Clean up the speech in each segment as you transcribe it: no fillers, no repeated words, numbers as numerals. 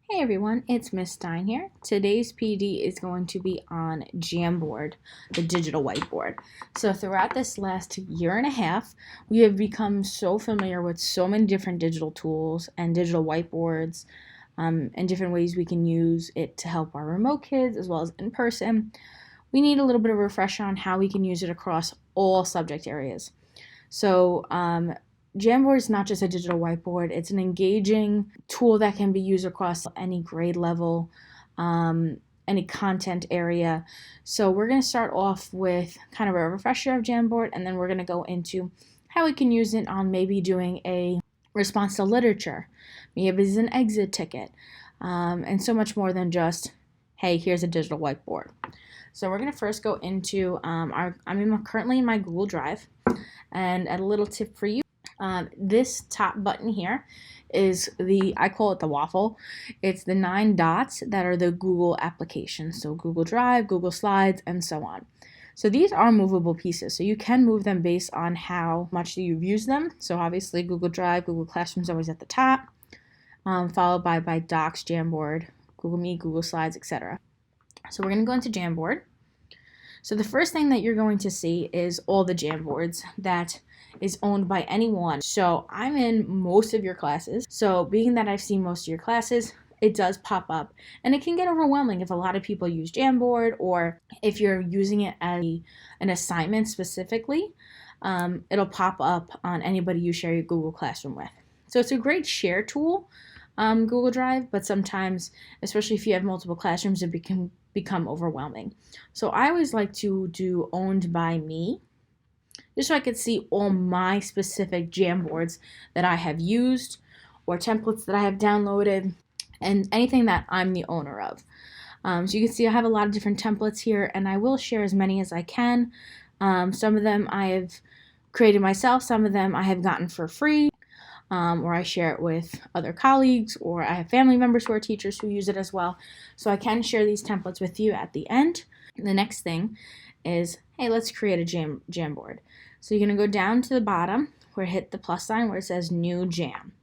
Hey everyone, it's Miss Stein here. Today's PD is going to be on Jamboard, the digital whiteboard. So throughout this last year and a half, we have become so familiar with so many different digital tools and digital whiteboards and different ways we can use it to help our remote kids as well as in person. We need a little bit of a refresher on how we can use it across all subject areas. So Jamboard is not just a digital whiteboard, it's an engaging tool that can be used across any grade level, any content area. So we're going to start off with kind of a refresher of Jamboard, and then we're going to go into how we can use it on maybe doing a response to literature, maybe it's an exit ticket, and so much more than just, hey, here's a digital whiteboard. So we're going to first go into, I'm currently in my Google Drive, and a little tip for you. This top button here is I call it the waffle. It's the 9 dots that are the Google applications. So Google Drive, Google Slides, and so on. So these are movable pieces. So you can move them based on how much you've used them. So obviously Google Drive, Google Classroom is always at the top, followed by Docs, Jamboard, Google Meet, Google Slides, etc. So we're going to go into Jamboard. So the first thing that you're going to see is all the Jamboards that is owned by anyone. So I'm in most of your classes. So being that I've seen most of your classes, it does pop up. And it can get overwhelming if a lot of people use Jamboard, or if you're using it as an assignment specifically, it'll pop up on anybody you share your Google Classroom with. So it's a great share tool, Google Drive, but sometimes, especially if you have multiple classrooms, it can become overwhelming. So I always like to do owned by me, just so I could see all my specific Jamboards that I have used, or templates that I have downloaded, and anything that I'm the owner of. So you can see I have a lot of different templates here, and I will share as many as I can. Some of them I have created myself, some of them I have gotten for free, or I share it with other colleagues, or I have family members who are teachers who use it as well. So I can share these templates with you at the end. The next thing is, hey, let's create a Jamboard. So you're going to go down to the bottom where hit the plus sign where it says New Jam.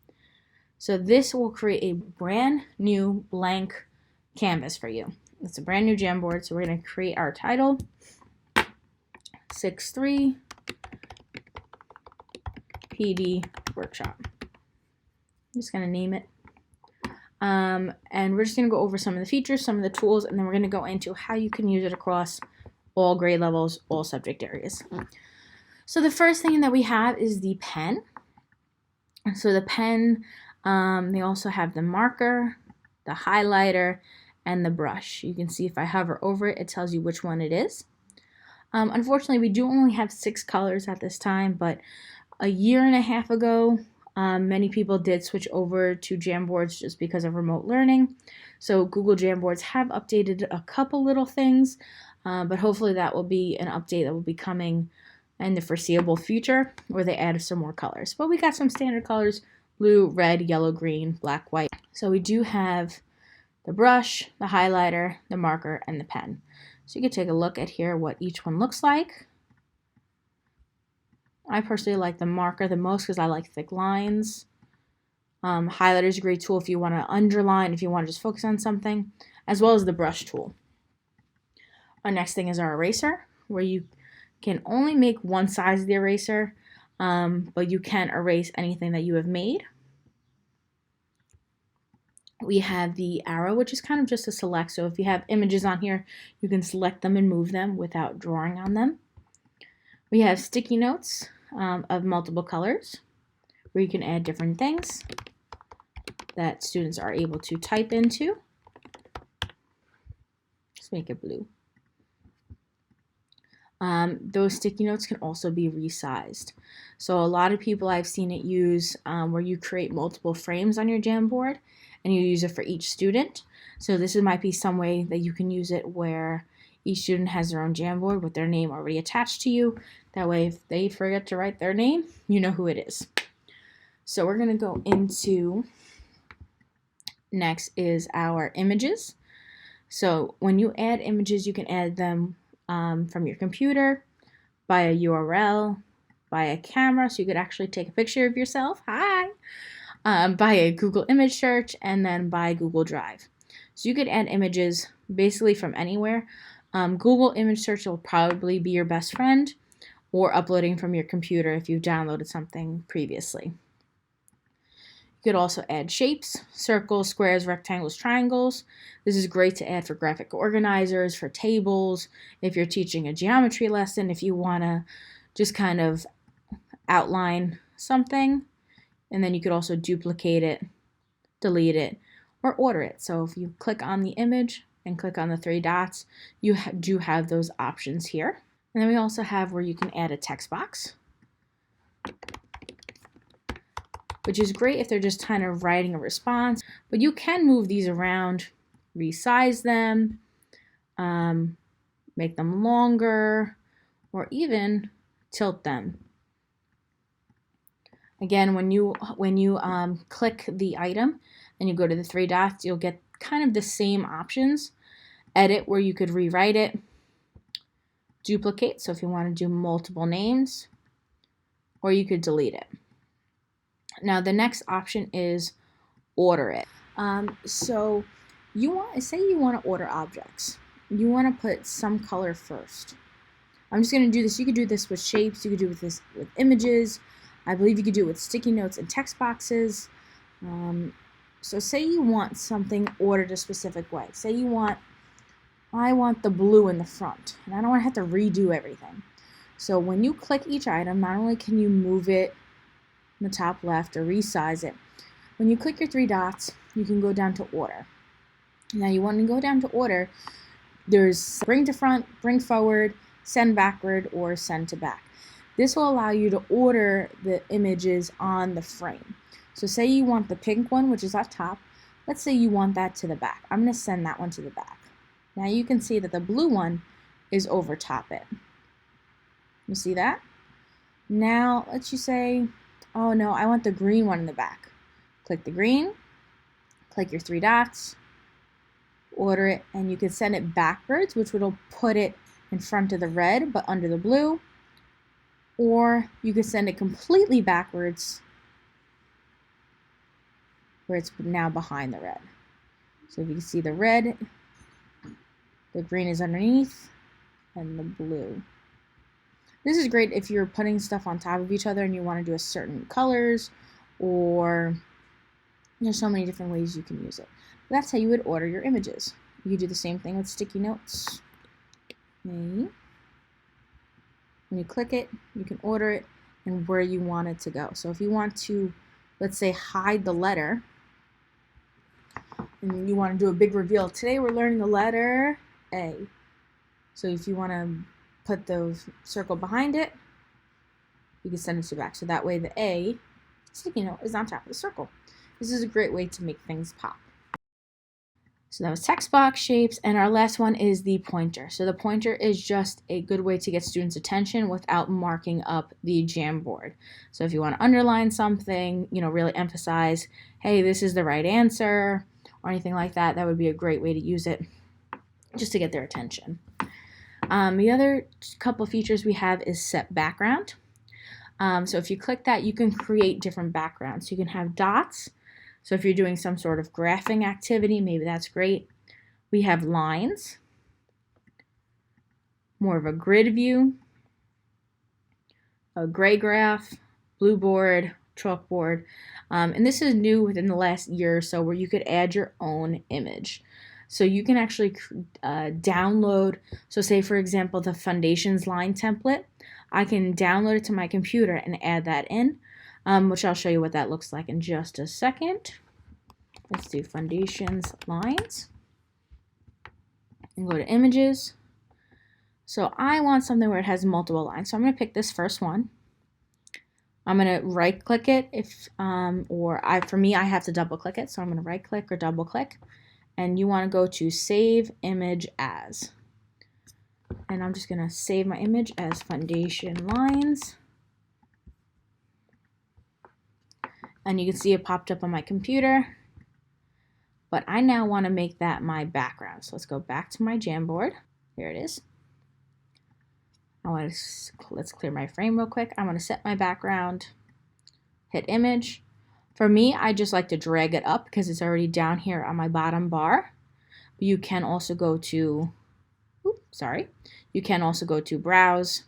So this will create a brand new blank canvas for you. It's a brand new Jamboard. So we're going to create our title, 6-3 PD Workshop. I'm just going to name it. And we're just going to go over some of the features, some of the tools, and then we're going to go into how you can use it across all grade levels, all subject areas. So the first thing that we have is the pen. So the pen, they also have the marker, the highlighter, and the brush. You can see if I hover over it, it tells you which one it is. Unfortunately, we do only have 6 colors at this time, but a year and a half ago, many people did switch over to Jamboards just because of remote learning. So Google Jamboards have updated a couple little things, but hopefully that will be an update that will be coming in the foreseeable future, where they add some more colors. But we got some standard colors: blue, red, yellow, green, black, white. So we do have the brush, the highlighter, the marker, and the pen. So you can take a look at here what each one looks like. I personally like the marker the most because I like thick lines. Highlighter is a great tool if you want to underline, if you want to just focus on something, as well as the brush tool. Our next thing is our eraser, where you can only make one size of the eraser, but you can erase anything that you have made. We have the arrow, which is kind of just a select. So if you have images on here, you can select them and move them without drawing on them. We have sticky notes of multiple colors, where you can add different things that students are able to type into. Just make it blue. Those sticky notes can also be resized. So a lot of people I've seen it use where you create multiple frames on your Jamboard and you use it for each student. So this might be some way that you can use it where each student has their own Jamboard with their name already attached to you. That way, if they forget to write their name, you know who it is. So we're going to go into, next is our images. So when you add images, you can add them from your computer, by a URL, by a camera, so you could actually take a picture of yourself. Hi! by a Google image search and then by Google Drive. So you could add images basically from anywhere. Google image search will probably be your best friend, or uploading from your computer if you've downloaded something previously. You could also add shapes, circles, squares, rectangles, triangles. This is great to add for graphic organizers, for tables, if you're teaching a geometry lesson, if you want to just kind of outline something. And then you could also duplicate it, delete it, or order it. So if you click on the image and click on the three dots, you do have those options here. And then we also have where you can add a text box, which is great if they're just kind of writing a response, but you can move these around, resize them, make them longer, or even tilt them. Again, when you click the item and you go to the three dots, you'll get kind of the same options. Edit, where you could rewrite it. Duplicate, so if you want to do multiple names, or you could delete it. Now the next option is order it. So say you want to order objects. You want to put some color first. I'm just going to do this. You could do this with shapes. You could do this with images. I believe you could do it with sticky notes and text boxes. So say you want something ordered a specific way. Say I want the blue in the front, and I don't want to have to redo everything. So when you click each item, not only can you move it in the top left or resize it, when you click your three dots, you can go down to order. Now you want to go down to order, there's bring to front, bring forward, send backward, or send to back. This will allow you to order the images on the frame. So say you want the pink one, which is up top. Let's say you want that to the back. I'm going to send that one to the back. Now you can see that the blue one is over top it. You see that? Now let's you say, oh no, I want the green one in the back. Click the green, click your three dots, order it, and you can send it backwards, which will put it in front of the red but under the blue. Or you could send it completely backwards where it's now behind the red. So if you can see the red, the green is underneath, and the blue. This is great if you're putting stuff on top of each other and you want to do a certain colors, or there's so many different ways you can use it. That's how you would order your images. You could do the same thing with sticky notes. Okay. When you click it, you can order it and where you want it to go. So if you want to, let's say, hide the letter, and you want to do a big reveal. Today we're learning the letter A. So if you want to put the circle behind it, you can send it to back. So that way the A sticky note is on top of the circle. This is a great way to make things pop. So that was text box, shapes, and our last one is the pointer. So the pointer is just a good way to get students' attention without marking up the Jamboard. So if you want to underline something, really emphasize, hey, this is the right answer, or anything like that, that would be a great way to use it just to get their attention. The other couple features we have is set background. So if you click that, you can create different backgrounds. You can have dots. So if you're doing some sort of graphing activity, maybe that's great. We have lines, more of a grid view, a gray graph, blue board, chalkboard. And this is new within the last year or so, where you could add your own image. So you can actually download, so say for example, the foundations line template. I can download it to my computer and add that in, which I'll show you what that looks like in just a second. Let's do foundations lines and go to images. So I want something where it has multiple lines. So I'm going to pick this first one. I'm going to right click it for me, I have to double click it. So I'm going to right click or double click, and you want to go to save image as. And I'm just going to save my image as foundation lines. And you can see it popped up on my computer. But I now want to make that my background. So let's go back to my Jamboard. Here it is. Let's clear my frame real quick. I want to set my background, hit image. For me, I just like to drag it up because it's already down here on my bottom bar. You can also go to, you can also go to Browse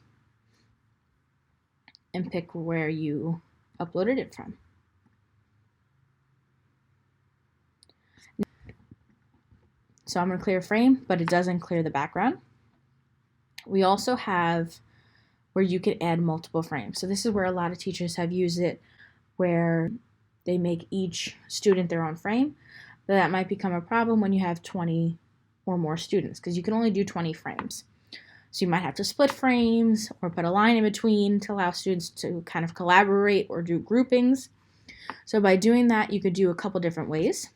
and pick where you uploaded it from. So I'm going to clear frame, but it doesn't clear the background. We also have where you can add multiple frames. So this is where a lot of teachers have used it, where they make each student their own frame. That might become a problem when you have 20 or more students, because you can only do 20 frames. So you might have to split frames or put a line in between to allow students to kind of collaborate or do groupings. So by doing that, you could do a couple different ways.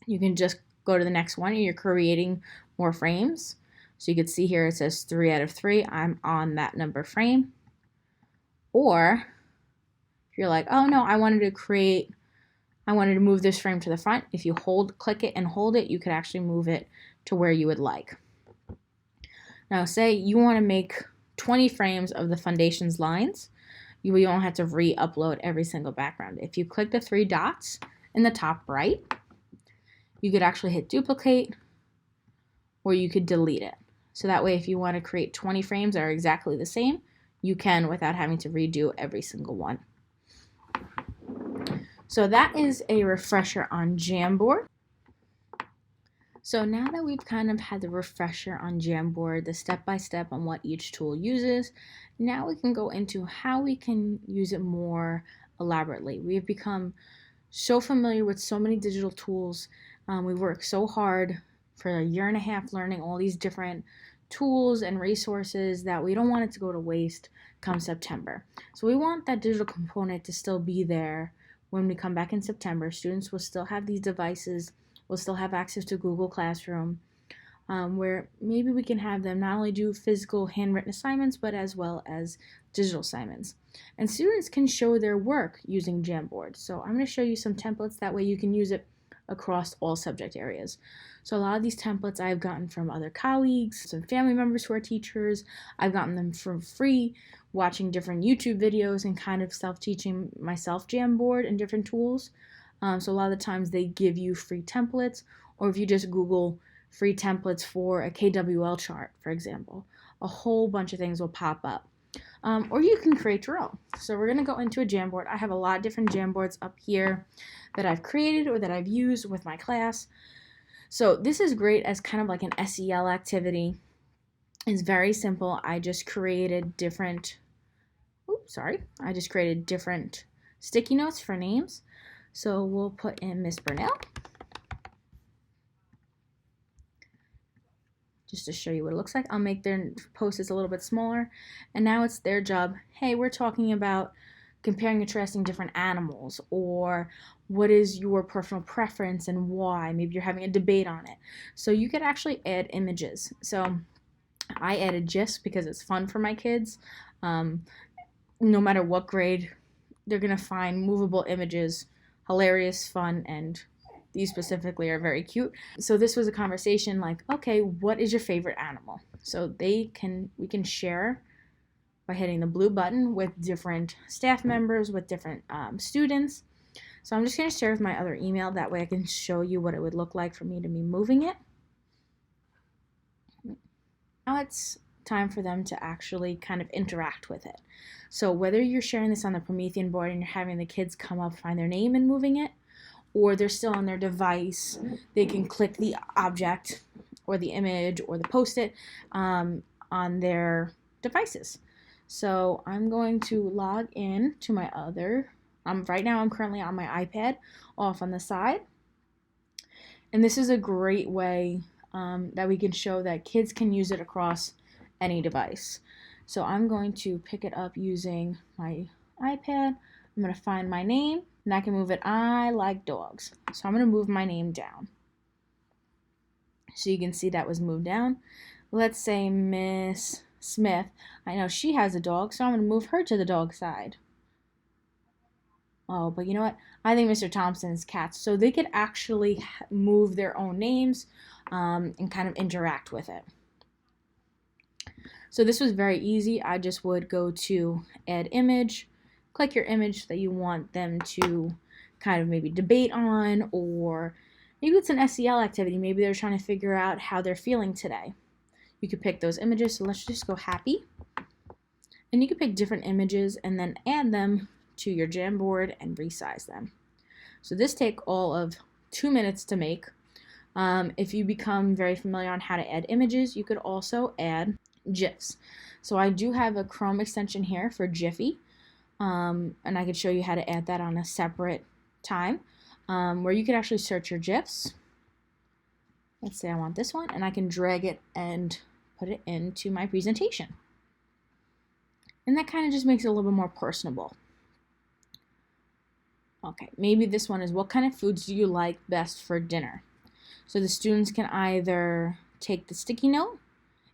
You can just go to the next one and you're creating more frames. So you can see here it says 3 out of 3. I'm on that number frame. Or if you're like, oh no, I wanted to move this frame to the front. If you click it and hold it, you could actually move it to where you would like. Now say you want to make 20 frames of the foundation's lines. You don't have to re-upload every single background. If you click the 3 dots in the top right, you could actually hit duplicate, or you could delete it. So that way if you want to create 20 frames that are exactly the same, you can without having to redo every single one. So that is a refresher on Jamboard. So now that we've kind of had the refresher on Jamboard, the step-by-step on what each tool uses, now we can go into how we can use it more elaborately. We have become so familiar with so many digital tools. We worked so hard for a year and a half learning all these different tools and resources that we don't want it to go to waste come September. So we want that digital component to still be there when we come back in September. Students will still have these devices, will still have access to Google Classroom, where maybe we can have them not only do physical handwritten assignments, but as well as digital assignments. And students can show their work using Jamboard. So I'm going to show you some templates, that way you can use it across all subject areas. So a lot of these templates I've gotten from other colleagues, some family members who are teachers. I've gotten them for free, watching different YouTube videos and kind of self-teaching myself Jamboard and different tools. So a lot of the times they give you free templates, or if you just Google free templates for a KWL chart, for example, a whole bunch of things will pop up. Or you can create your own. So we're going to go into a Jamboard. I have a lot of different Jamboards up here that I've created or that I've used with my class. So this is great as kind of like an SEL activity. It's very simple. I just created different sticky notes for names. So we'll put in Miss Burnell, just to show you what it looks like. I'll make their post-its a little bit smaller. And now it's their job. Hey, we're talking about comparing and contrasting different animals, or what is your personal preference and why. Maybe you're having a debate on it. So you could actually add images. So I added GIFs because it's fun for my kids. No matter what grade, they're going to find movable images hilarious, fun, and these specifically are very cute. So this was a conversation like, okay, what is your favorite animal? So we can share by hitting the blue button with different staff members, with different students. So I'm just going to share with my other email. That way I can show you what it would look like for me to be moving it. Now it's time for them to actually kind of interact with it. So whether you're sharing this on the Promethean board and you're having the kids come up, find their name and moving it, or they're still on their device, they can click the object or the image or the post-it on their devices. So I'm going to log in to my other, right now I'm currently on my iPad off on the side. And this is a great way that we can show that kids can use it across any device. So I'm going to pick it up using my iPad. I'm going to find my name, and I can move it. I like dogs. So I'm going to move my name down. So you can see that was moved down. Let's say Miss Smith. I know she has a dog, so I'm going to move her to the dog side. Oh, but you know what? I think Mr. Thompson's cats. So they could actually move their own names and kind of interact with it. So this was very easy. I just would go to add image, click your image that you want them to kind of maybe debate on, or maybe it's an SEL activity. Maybe they're trying to figure out how they're feeling today. You could pick those images. So let's just go happy. And you can pick different images and then add them to your Jamboard and resize them. So this takes all of 2 minutes to make. If you become very familiar on how to add images, you could also add GIFs. So I do have a Chrome extension here for Jiffy, and I could show you how to add that on a separate time, where you could actually search your GIFs. Let's say I want this one, and I can drag it and put it into my presentation. And that kind of just makes it a little bit more personable. Okay, maybe this one is, what kind of foods do you like best for dinner? So the students can either take the sticky note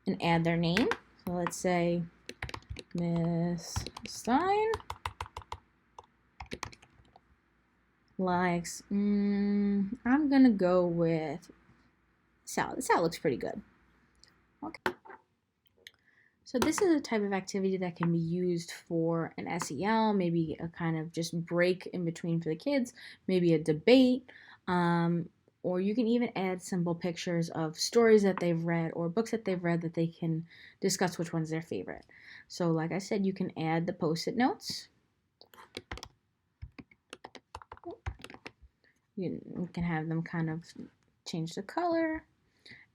and add their name. So let's say Miss Stein likes, I'm gonna go with salad. The salad looks pretty good. Okay. So this is a type of activity that can be used for an SEL, maybe a kind of just break in between for the kids, maybe a debate, or you can even add simple pictures of stories that they've read or books that they've read that they can discuss which one's their favorite. So like I said, you can add the post-it notes. You can have them kind of change the color,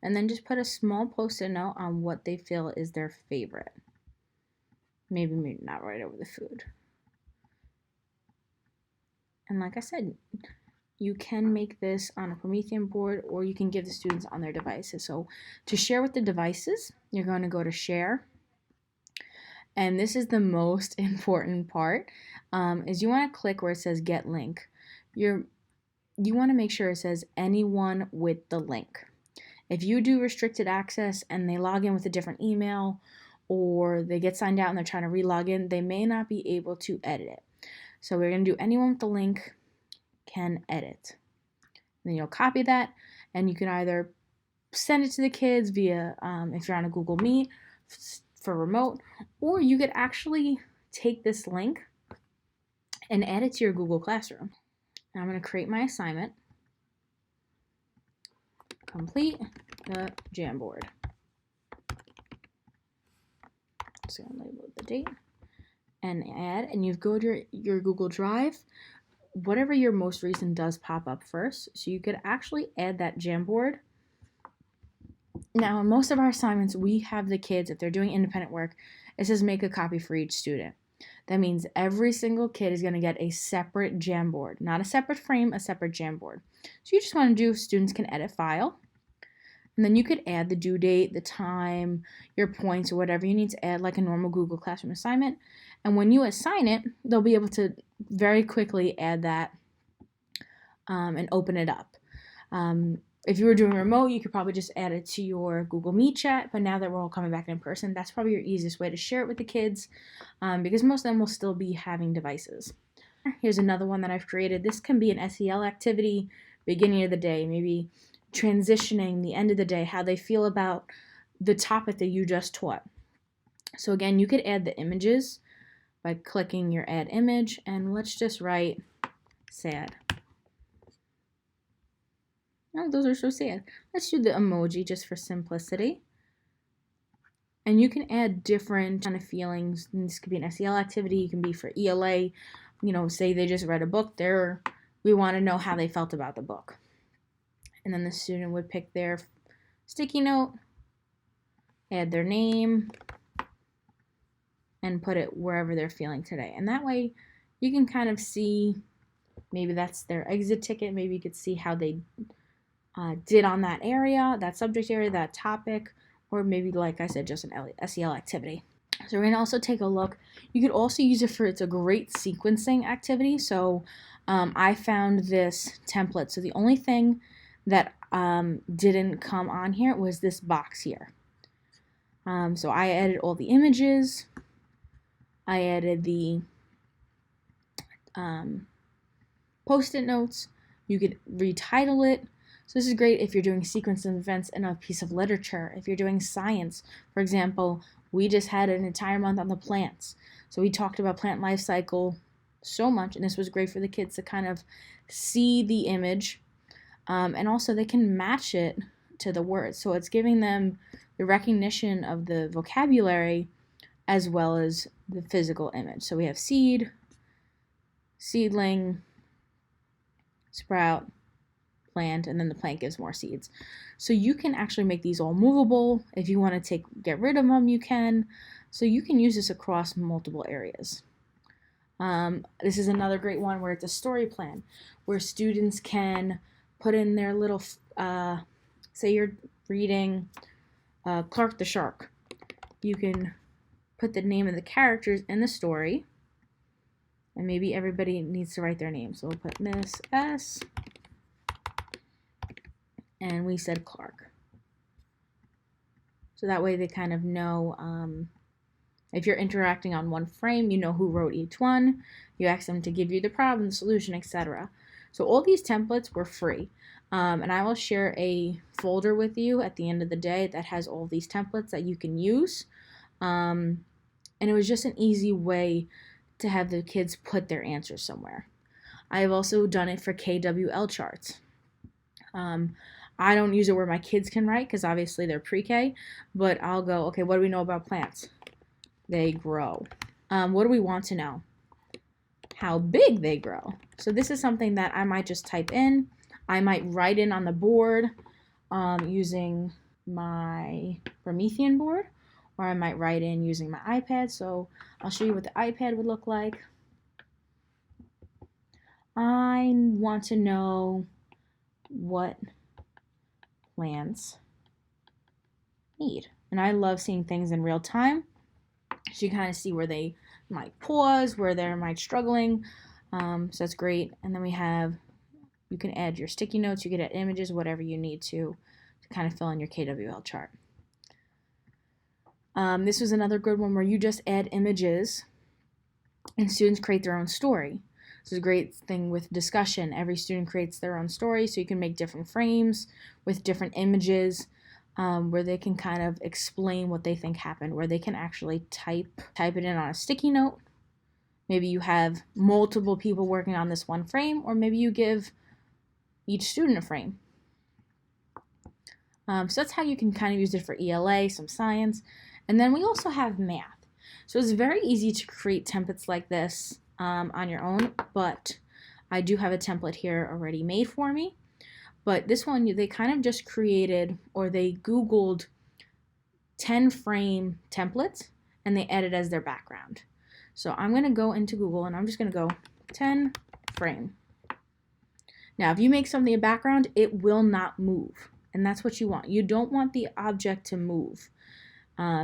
and then just put a small post-it note on what they feel is their favorite. Maybe not right over the food. And like I said, you can make this on a Promethean board, or you can give the students on their devices. So to share with the devices, you're going to go to share. And this is the most important part, is you want to click where it says get link. You want to make sure it says anyone with the link. If you do restricted access and they log in with a different email, or they get signed out and they're trying to re-log in, they may not be able to edit it. So we're going to do anyone with the link can edit. Then you'll copy that, and you can either send it to the kids via, if you're on a Google Meet for remote, or you could actually take this link and add it to your Google Classroom. Now I'm going to create my assignment. Complete the Jamboard. So I'm going to label the date and add, and you go to your Google Drive. Whatever your most recent does pop up first, so you could actually add that Jamboard. Now, in most of our assignments, we have the kids, if they're doing independent work, it says make a copy for each student. That means every single kid is going to get a separate Jamboard, not a separate frame, a separate Jamboard. So you just want to do, students can edit file, and then you could add the due date, the time, your points, or whatever you need to add, like a normal Google Classroom assignment. And when you assign it, they'll be able to very quickly add that and open it up. If you were doing remote, you could probably just add it to your Google Meet chat, but now that we're all coming back in person, that's probably your easiest way to share it with the kids, because most of them will still be having devices. Here's another one that I've created. This can be an SEL activity, beginning of the day, maybe transitioning, the end of the day, how they feel about the topic that you just taught. So again, you could add the images by clicking your add image, and let's just write sad. Oh, those are so sad. Let's do the emoji just for simplicity. And you can add different kind of feelings. And this could be an SEL activity. It can be for ELA. You know, say they just read a book. We want to know how they felt about the book. And then the student would pick their sticky note, add their name, and put it wherever they're feeling today. And that way you can kind of see, maybe that's their exit ticket. Maybe you could see how they did on that area, that subject area, that topic, or maybe, like I said, just an SEL activity. So we're going to also take a look. You could also use it for, it's a great sequencing activity. So I found this template. So the only thing that didn't come on here was this box here. So I added all the images. I added the post-it notes. You could retitle it. So this is great if you're doing sequence of events in a piece of literature. If you're doing science, for example, we just had an entire month on the plants. So we talked about plant life cycle so much, and this was great for the kids to kind of see the image, and also they can match it to the words. So it's giving them the recognition of the vocabulary as well as the physical image. So we have seed, seedling, sprout, plant, and then the plant gives more seeds. So you can actually make these all movable. If you want to get rid of them, you can. So you can use this across multiple areas. This is another great one where it's a story plan, where students can put in their little, say you're reading Clark the Shark. You can put the name of the characters in the story, and maybe everybody needs to write their name. So we'll put Miss S, and we said Clark. So that way they kind of know, if you're interacting on one frame, you know who wrote each one. You ask them to give you the problem, the solution, etc. So all these templates were free. And I will share a folder with you at the end of the day that has all these templates that you can use. And it was just an easy way to have the kids put their answers somewhere. I have also done it for KWL charts. I don't use it where my kids can write because obviously they're pre-K, but I'll go, okay, what do we know about plants? They grow. What do we want to know? How big they grow. So this is something that I might just type in. I might write in on the board using my Promethean board, or I might write in using my iPad. So I'll show you what the iPad would look like. I want to know what plants need. And I love seeing things in real time. So you kind of see where they might pause, where they might struggling. So that's great. And then we have, you can add your sticky notes, you can add images, whatever you need to kind of fill in your KWL chart. This was another good one where you just add images and students create their own story. This is a great thing with discussion. Every student creates their own story, so you can make different frames with different images, where they can kind of explain what they think happened, where they can actually type it in on a sticky note. Maybe you have multiple people working on this one frame, or maybe you give each student a frame. So that's how you can kind of use it for ELA, some science. And then we also have math. So it's very easy to create templates like this on your own, but I do have a template here already made for me. But this one, they kind of just created, or they Googled 10 frame templates, and they added as their background. So I'm going to go into Google, and I'm just going to go 10 frame. Now, if you make something a background, it will not move. And that's what you want. You don't want the object to move.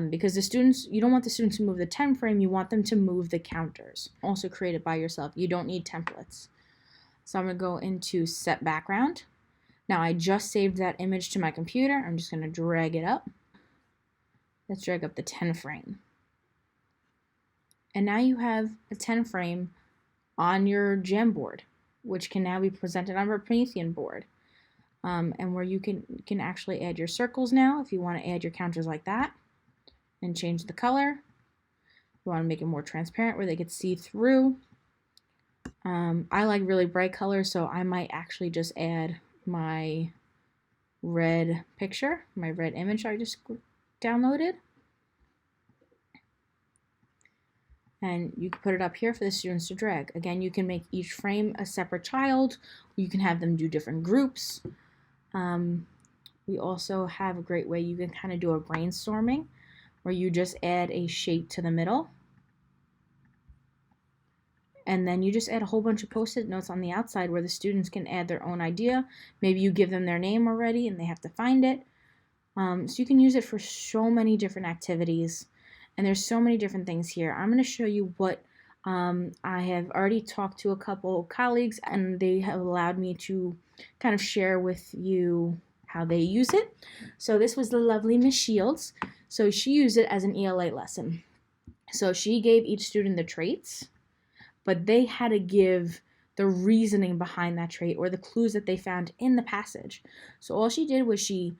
Because the students, you don't want the students to move the 10 frame, you want them to move the counters. Also create it by yourself. You don't need templates. So I'm going to go into set background. Now I just saved that image to my computer. I'm just going to drag it up. Let's drag up the 10 frame. And now you have a 10 frame on your Jamboard, which can now be presented on a Promethean board. And where you can actually add your circles now if you want to add your counters like that. And change the color. You want to make it more transparent where they could see through. I like really bright colors, so I might actually just add my red picture, my red image I just downloaded. And you can put it up here for the students to drag. Again, you can make each frame a separate child. You can have them do different groups. We also have a great way you can kind of do a brainstorming, where you just add a shape to the middle. And then you just add a whole bunch of post-it notes on the outside where the students can add their own idea. Maybe you give them their name already and they have to find it. So you can use it for so many different activities. And there's so many different things here. I'm going to show you what I have already talked to a couple colleagues, and they have allowed me to kind of share with you how they use it. So this was the lovely Miss Shields. So she used it as an ELA lesson. So she gave each student the traits, but they had to give the reasoning behind that trait or the clues that they found in the passage. So all she did was she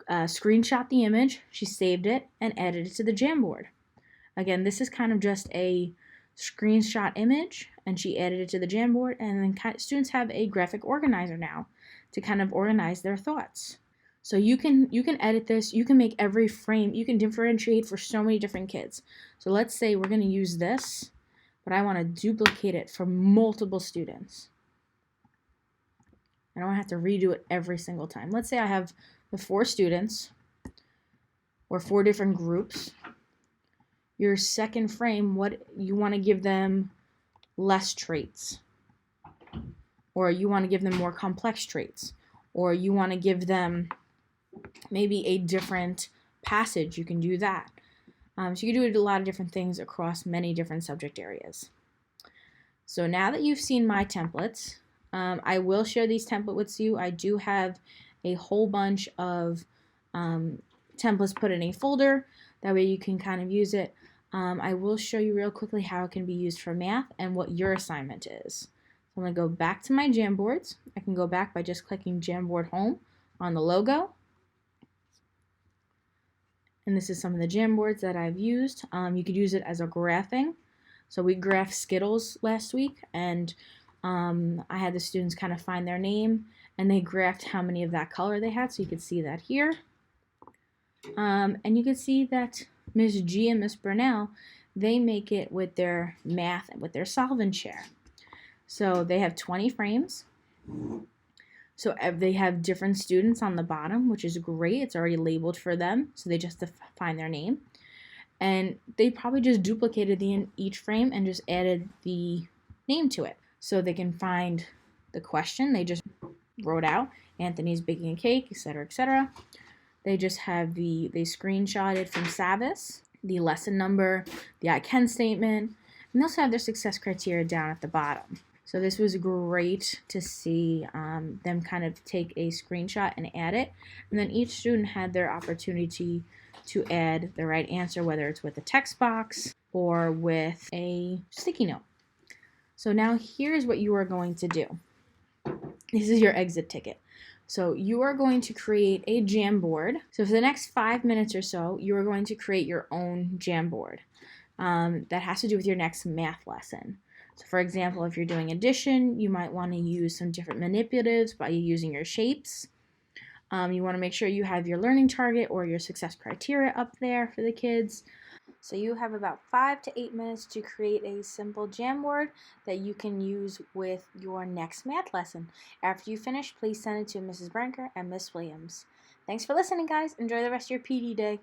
screenshot the image, she saved it, and added it to the Jamboard. Again, this is kind of just a screenshot image, and she added it to the Jamboard, and then students have a graphic organizer now to kind of organize their thoughts. So you can edit this, you can make every frame, you can differentiate for so many different kids. So let's say we're going to use this, but I want to duplicate it for multiple students. I don't have to redo it every single time. Let's say I have the 4 students or 4 different groups. Your second frame, what you want to give them less traits, or you want to give them more complex traits, or you want to give them maybe a different passage. You can do that. So you can do a lot of different things across many different subject areas. So now that you've seen my templates, I will share these templates with you. I do have a whole bunch of templates put in a folder. That way you can kind of use it. I will show you real quickly how it can be used for math and what your assignment is. So I'm going to go back to my Jamboards. I can go back by just clicking Jamboard Home on the logo. And this is some of the Jamboards that I've used. You could use it as a graphing. So we graphed Skittles last week, and I had the students kind of find their name, and they graphed how many of that color they had, so you could see that here. And you can see that Miss G and Miss Burnell, they make it with their math and with their solve and share. So they have 20 frames. So they have different students on the bottom, which is great. It's already labeled for them, so they just have to find their name. And they probably just duplicated each frame and just added the name to it. So they can find the question. They just wrote out Anthony's baking a cake, etc., etc. They just have they screenshotted from Savis, the lesson number, the I can statement, and they also have their success criteria down at the bottom. So this was great to see them kind of take a screenshot and add it. And then each student had their opportunity to add the right answer, whether it's with a text box or with a sticky note. So now here's what you are going to do. This is your exit ticket. So you are going to create a Jamboard. So for the next 5 minutes or so, you are going to create your own Jamboard that has to do with your next math lesson. So for example, if you're doing addition, you might want to use some different manipulatives by using your shapes. You want to make sure you have your learning target or your success criteria up there for the kids. So you have about 5 to 8 minutes to create a simple Jamboard that you can use with your next math lesson. After you finish, please send it to Mrs. Brinker and Miss Williams. Thanks for listening, guys. Enjoy the rest of your PD day.